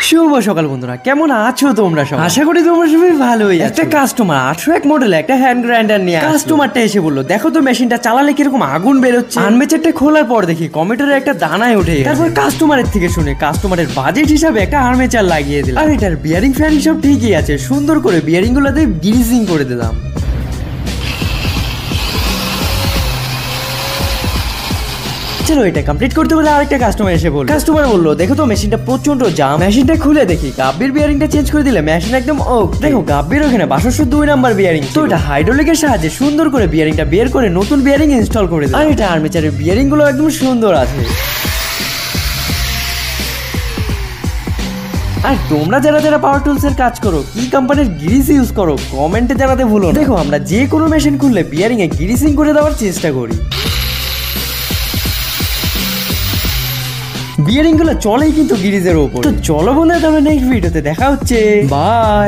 শুভ সকাল বন্ধুরা, কেমন আছো তোমরা সবাই? আশা করি তোমরা সবাই ভালোই আছো। একটা কাস্টমার 801 মডেল একটা হ্যান্ড গ্রাইন্ডার নিয়ে কাস্টমারটা এসে বললো, দেখো তো মেশিনটা চালালে কিরকম আগুন বেরোচ্ছে। আর্মেচারটা খোলার পর দেখি কমিটারে একটা দানায় উঠে। তারপর কাস্টমারের থেকে শুনে কাস্টমারের বাজেট হিসাবে একটা আর্মেচার লাগিয়ে দিলাম। আর এটার বিয়ারিং ফ্যারিং সব ঠিকই আছে, সুন্দর করে বিয়ারিং গুলোতে গ্রিজিং করে দিলাম। চলো এটা কমপ্লিট করতে বলে আরেকটা কাস্টমার এসে বলল, কাস্টমার বললো দেখো তো মেশিনটা প্রচন্ড জাম, মেশিনটা খুলে দেখি গাব্বির বিয়ারিংটা চেঞ্জ করে দিলে মেশিন একদম দেখো গাব্বির ওখানে 202 নাম্বার বিয়ারিং, তো এটা হাইড্রোলিকের সাহায্যে সুন্দর করে বিয়ারিংটা বের করে নতুন বিয়ারিং ইনস্টল করে দিল। আর এটা আর্মেচারের বিয়ারিং গুলো একদম সুন্দর আছে। আর তোমরা যারা যারা পাওয়ার টুলস এর কাজ করো, কি কোম্পানির গ্রিস ইউজ করো কমেন্টে জানাতে ভুলো না। দেখো আমরা যে কোনো মেশিন খুললে বিয়ারিং এ গ্রিসিং করে দেওয়ার চেষ্টা করি। বিয়ারিং গুলো চলেই কিন্তু গিরিজের উপর। তো চলো বন্ধুরা, তাহলে নেক্সট ভিডিওতে দেখা হচ্ছে, বাই।